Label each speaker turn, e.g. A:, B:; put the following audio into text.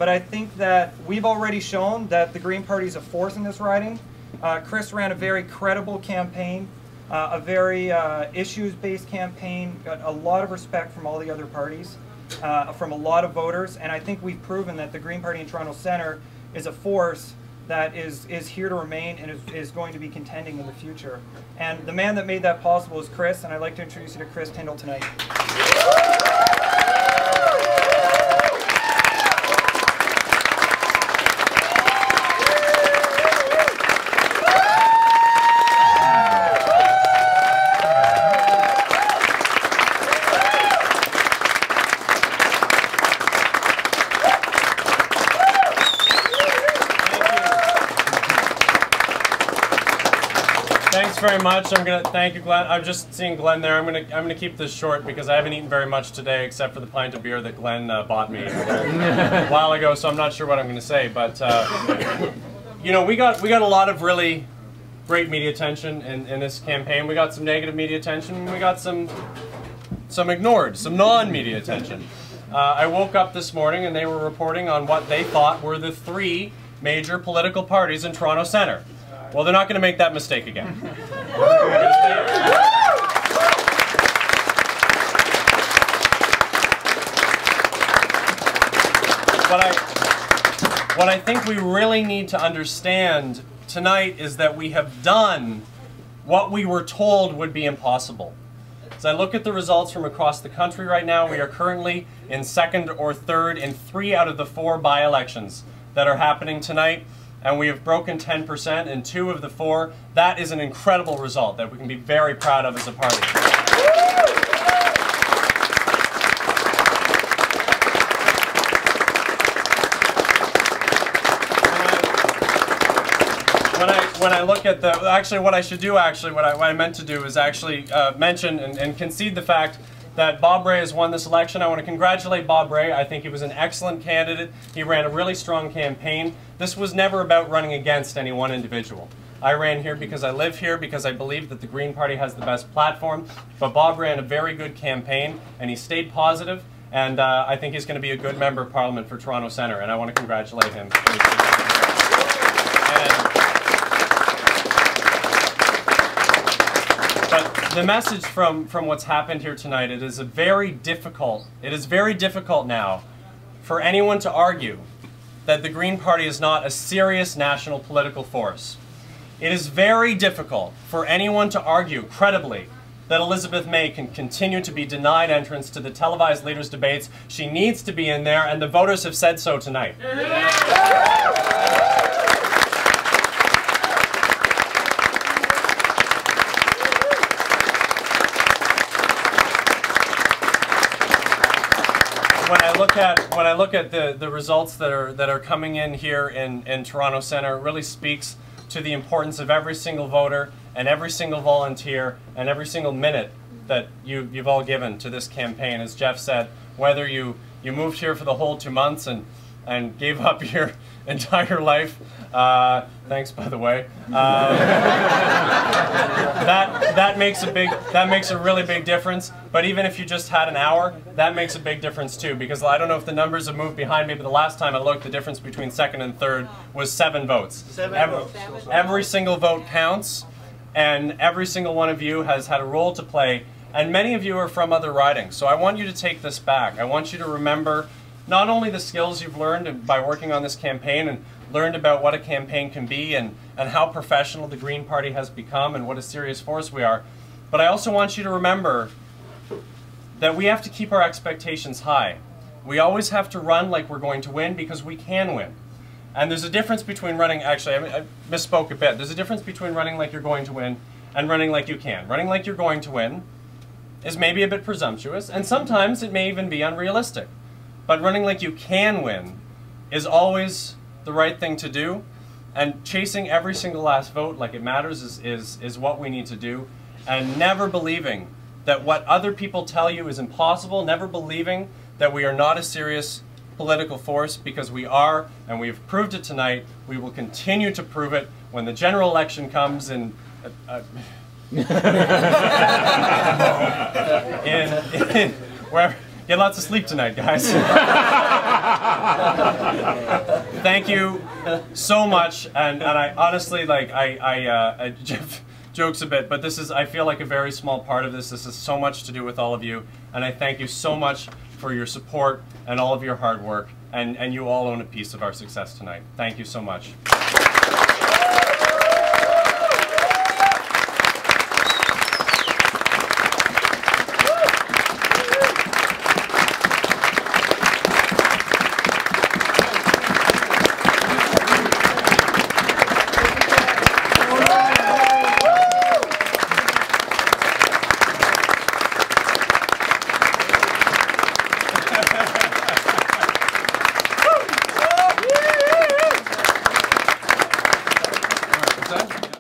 A: but I think that we've already shown that the Green Party is a force in this riding. Chris ran a very credible campaign, a very issues-based campaign, got a lot of respect from all the other parties, from a lot of voters, and I think we've proven that the Green Party in Toronto Centre is a force that is here to remain and is going to be contending in the future. And the man that made that possible is Chris, and I'd like to introduce you to Chris Tindal tonight.
B: Thanks very much. I'm gonna thank you, Glenn. I'm just seeing Glenn there. I'm gonna keep this short because I haven't eaten very much today, except for the pint of beer that Glenn bought me a while ago. So I'm not sure what I'm gonna say, but you know, we got a lot of really great media attention in this campaign. We got some negative media attention, and we got some ignored, some non-media attention. I woke up this morning and they were reporting on what they thought were the 3 major political parties in Toronto Centre. Well, they're not going to make that mistake again. What I think we really need to understand tonight is that we have done what we were told would be impossible. As I look at the results from across the country right now, we are currently in 2nd or 3rd in 3 out of the 4 by-elections that are happening tonight. And we have broken 10% in 2 of the 4. That is an incredible result that we can be very proud of as a party. When I look at what I should do, what I meant to do is actually mention and concede the fact that Bob Rae has won this election. I want to congratulate Bob Rae. I think he was an excellent candidate. He ran a really strong campaign. This was never about running against any one individual. I ran here because I live here, because I believe that the Green Party has the best platform. But Bob ran a very good campaign, and he stayed positive, and I think he's going to be a good member of Parliament for Toronto Centre, and I want to congratulate him. But the message from what's happened here tonight, it is very difficult now for anyone to argue that the Green Party is not a serious national political force. It is very difficult for anyone to argue credibly that Elizabeth May can continue to be denied entrance to the televised leaders' debates. She needs to be in there, and the voters have said so tonight. When I look at the results that are coming in here in Toronto Centre, it really speaks to the importance of every single voter and every single volunteer and every single minute that you've all given to this campaign. As Jeff said, whether you moved here for the whole 2 months and gave up your entire life, thanks by the way, that makes a really big difference. But even if you just had an hour, that makes a big difference too, because I don't know if the numbers have moved behind me, but the last time I looked, the difference between 2nd and 3rd was 7 votes. Every single vote counts, and every single one of you has had a role to play, and many of you are from other ridings. So I want you to take this back. I want you to remember not only the skills you've learned by working on this campaign and learned about what a campaign can be and how professional the Green Party has become and what a serious force we are, but I also want you to remember that we have to keep our expectations high. We always have to run like we're going to win, because we can win. And there's a difference between running, actually I misspoke a bit, there's a difference between running like you're going to win and running like you can. Running like you're going to win is maybe a bit presumptuous, and sometimes it may even be unrealistic. But running like you can win is always the right thing to do, and chasing every single last vote like it matters is what we need to do, and never believing that what other people tell you is impossible, never believing that we are not a serious political force, because we are, and we've proved it tonight. We will continue to prove it when the general election comes in Get lots of sleep tonight, guys. Thank you so much, and I honestly, like, Jeff jokes a bit, but this is, I feel like, a very small part of this. This is so much to do with all of you, and I thank you so much for your support and all of your hard work, and you all own a piece of our success tonight. Thank you so much.